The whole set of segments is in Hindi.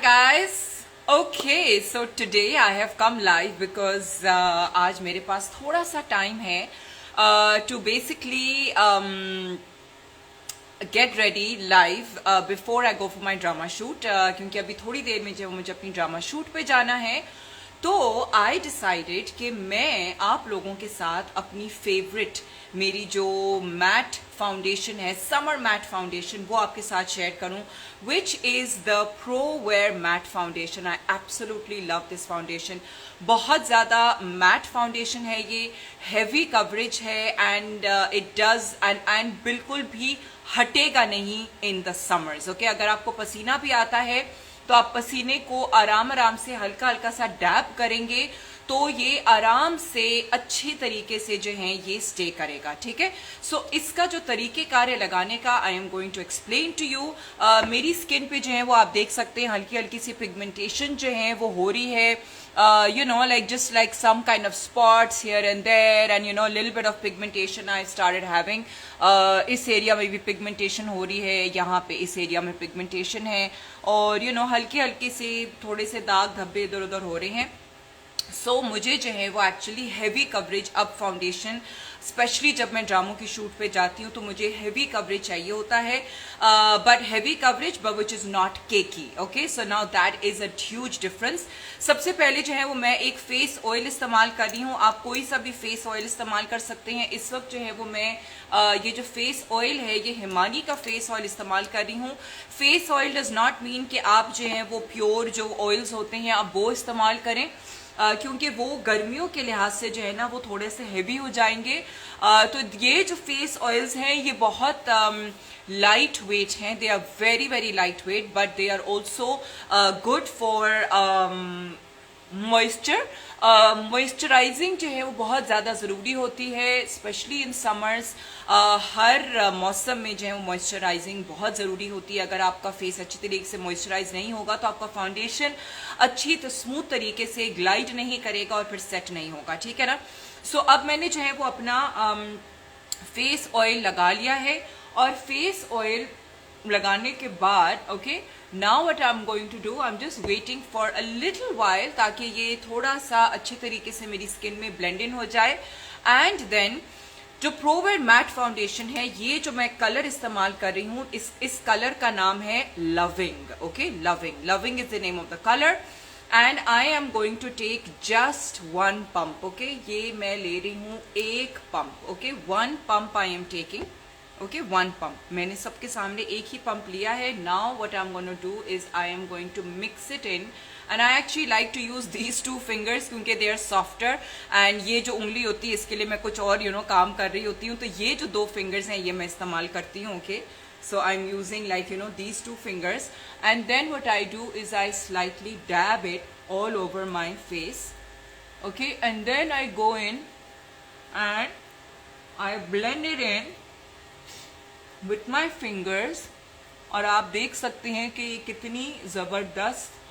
guys. Okay, so today I have come live because आज मेरे पास थोड़ा सा टाइम है to basically get ready live before I go for my drama shoot क्योंकि अभी थोड़ी देर में जब मुझे अपनी ड्रामा शूट पे जाना है तो आई डिसाइडेड कि मैं आप लोगों के साथ अपनी फेवरेट मेरी जो मैट फाउंडेशन है, समर मैट फाउंडेशन, वो आपके साथ शेयर करूं, which is the pro wear matte foundation. I absolutely love this foundation. बहुत ज़्यादा मैट फाउंडेशन है, ये हैवी कवरेज है एंड इट डज एंड बिल्कुल भी हटेगा नहीं इन द समर्स. ओके, अगर आपको पसीना भी आता है तो आप पसीने को आराम आराम से हल्का हल्का सा डैब करेंगे तो ये आराम से अच्छी तरीके से जो है ये स्टे करेगा. ठीक है, सो इसका जो तरीके कार्य लगाने का I am going to explain to you. मेरी स्किन पे जो है वो आप देख सकते हैं हल्की हल्की सी पिगमेंटेशन जो है वो हो रही है. You know, like just like some kind of spots here and there, and you know, little bit of pigmentation I started having. इस एरिया में भी पिगमेंटेशन हो रही है, यहाँ पे इस एरिया में पिगमेंटेशन है, और you know, हल्की हल्की से थोड़े से दाग धब्बे इधर उधर हो रहे हैं. सो मुझे जो है वो एक्चुअली हैवी कवरेज अब फाउंडेशन, स्पेशली जब मैं ड्रामों की शूट पे जाती हूँ तो मुझे हैवी कवरेज चाहिए होता है, but heavy coverage but which is not cakey. Okay, so now that is a huge difference. सबसे पहले जो है वो मैं एक फेस ऑयल इस्तेमाल कर रही हूँ. आप कोई सा भी फेस ऑयल इस्तेमाल कर सकते हैं. इस वक्त जो है वो मैं ये जो फेस ऑयल है ये हिमानी का फेस ऑयल इस्तेमाल कर रही हूँ. Face oil does not mean कि आप जो है वो प्योर जो ऑयल्स होते हैं आप वो इस्तेमाल करें, क्योंकि वो गर्मियों के लिहाज से जो है ना वो थोड़े से हेवी हो जाएंगे. तो ये जो फेस ऑयल्स हैं ये बहुत लाइट वेट हैं. They are very very light weight but they are also good for moisture. Moisturising जो है वो बहुत ज़्यादा ज़रूरी होती है, स्पेशली इन समर्स. हर मौसम में जो है वो मॉइस्चराइजिंग बहुत ज़रूरी होती है. अगर आपका फेस अच्छी तरीके से मॉइस्चराइज नहीं होगा तो आपका फाउंडेशन अच्छी तो स्मूथ तरीके से ग्लाइड नहीं करेगा और फिर सेट नहीं होगा. ठीक है ना. सो अब मैंने जो है वो अपना फेस ऑयल लगा लिया है, और फेस ऑयल लगाने के बाद okay, now what I am going to do, I am just waiting for a little while ताकि ये थोड़ा सा अच्छे तरीके से मेरी स्किन में ब्लेंड इन हो जाए. एंड देन जो प्रोवेयर मैट फाउंडेशन है, ये जो मैं कलर इस्तेमाल कर रही हूँ, इस कलर का नाम है loving. Okay, loving is the name of the colour. And I am going to take just one pump. Okay, ये मैं ले रही हूँ एक pump. Okay, one pump I am taking. Okay, one pump. मैंने सबके सामने एक ही पंप लिया है. Now what I am going to do is I am going to mix it in, and I actually like to use these two fingers क्योंकि दे आर सॉफ्टर. एंड ये जो उंगली होती है इसके लिए मैं कुछ और काम कर रही होती हूँ, तो ये जो दो फिंगर्स हैं ये मैं इस्तेमाल करती हूँ. Okay, so I'm using like these two fingers, and then what I do is I slightly dab it all over my face. Okay, and then I go in and I blend it in with my fingers. और आप देख सकते हैं कि कितनी ज़बरदस्त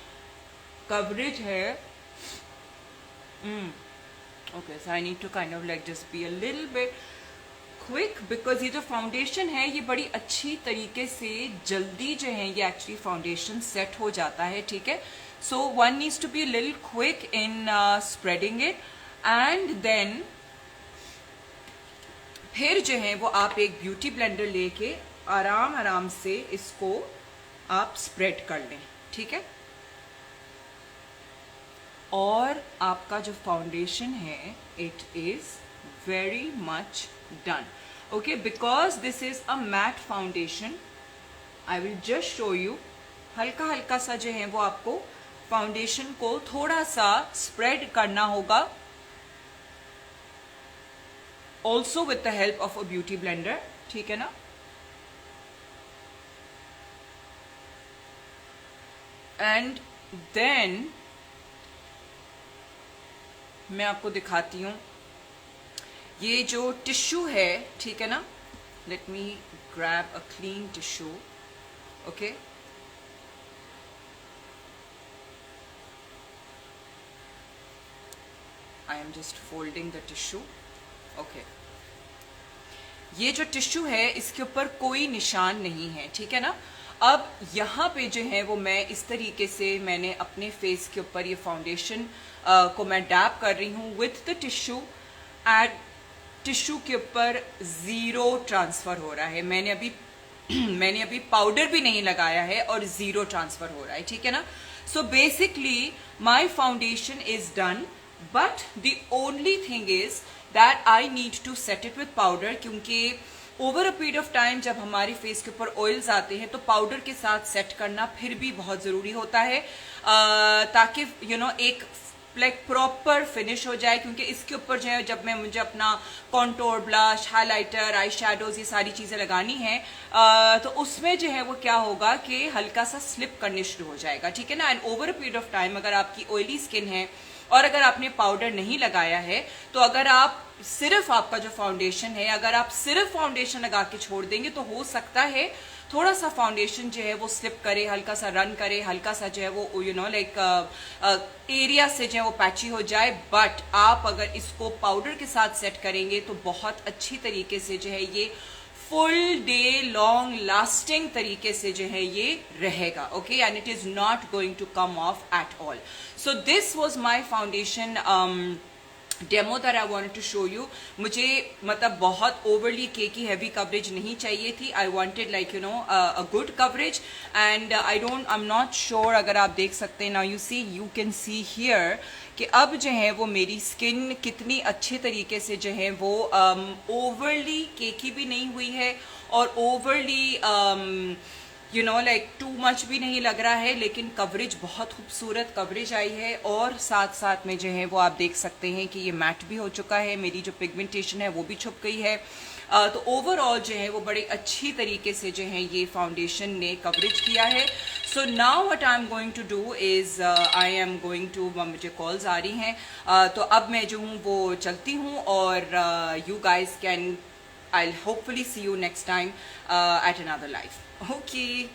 कवरेज है. Okay, so I need to kind of like just be a little bit quick because ये जो फाउंडेशन है ये बड़ी अच्छी तरीके से जल्दी जो है ये एक्चुअली फाउंडेशन सेट हो जाता है. ठीक है, so one needs to be little quick in spreading it. And then फिर जो है वो आप एक ब्यूटी ब्लेंडर लेके आराम आराम से इसको आप स्प्रेड कर लें. ठीक है, और आपका जो फाउंडेशन है it is very much done. Okay, because this is a matte foundation, I will just show you. हल्का हल्का सा जो है वो आपको फाउंडेशन को थोड़ा सा स्प्रेड करना होगा, also with the help of a beauty blender. ठीक है ना. And then मैं आपको दिखाती हूँ ये जो टिश्यू है. ठीक है ना, let me grab a clean tissue. Okay, I am just folding the tissue. Okay, ये जो टिश्यू है इसके ऊपर कोई निशान नहीं है. ठीक है ना. अब यहाँ पे जो है वो मैं इस तरीके से मैंने अपने फेस के ऊपर ये फाउंडेशन को मैं डैप कर रही हूँ with the tissue. And tissue के ऊपर ज़ीरो ट्रांसफ़र हो रहा है। मैंने अभी पाउडर भी नहीं लगाया है और ज़ीरो ट्रांसफ़र हो रहा है, ठीक है ना। So basically my foundation is done, but the only thing is that I need to set it with powder, क्योंकि over a period of time जब हमारे फेस के ऊपर ऑयल्स आते हैं तो पाउडर के साथ सेट करना फिर भी बहुत ज़रूरी होता है, ताकि एक लाइक प्रॉपर फिनिश हो जाए। क्योंकि इसके ऊपर जो है जब मुझे अपना contour, blush, highlighter, eye shadows, ये सारी चीज़ें लगानी है, तो उसमें जो है वो क्या होगा कि हल्का सा स्लिप करने शुरू हो जाएगा, ठीक है ना। And over a period of time अगर आपकी ऑयली स्किन है और अगर आपने पाउडर नहीं लगाया है, तो अगर आप सिर्फ आपका जो फाउंडेशन है, अगर आप सिर्फ फाउंडेशन लगा के छोड़ देंगे तो हो सकता है थोड़ा सा फाउंडेशन जो है वो स्लिप करे, हल्का सा रन करे, हल्का सा जो है वो लाइक एरिया से जो है वो पैची हो जाए। बट आप अगर इसको पाउडर के साथ सेट करेंगे तो बहुत अच्छी तरीके से जो है ये फुल डे लॉन्ग लास्टिंग तरीके से जो है ये रहेगा, okay. And it is not going to come off at all. So this was my foundation demo that I wanted to show you. मुझे मतलब बहुत ओवरली केकी हैवी कवरेज नहीं चाहिए थी। I wanted like a good coverage. And I am not sure, अगर आप देख सकते हैं ना, यू कैन सी हियर कि अब जो है वो मेरी स्किन कितनी अच्छे तरीके से जो है वो ओवरली केकी भी नहीं हुई है और ओवरली लाइक टू मच भी नहीं लग रहा है, लेकिन कवरेज बहुत खूबसूरत कवरेज आई है। और साथ साथ में जो है वो आप देख सकते हैं कि ये मैट भी हो चुका है, मेरी जो पिगमेंटेशन है वो भी छुप गई है। तो ओवरऑल जो है वो बड़ी अच्छी तरीके से जो है ये फाउंडेशन ने कवरेज किया है। So now what I am going to do is I am going to, मुझे कॉल्स आ रही हैं, तो अब मैं जो हूँ वो चलती हूँ और you guys can, I'll hopefully see you next time at another live. Okay.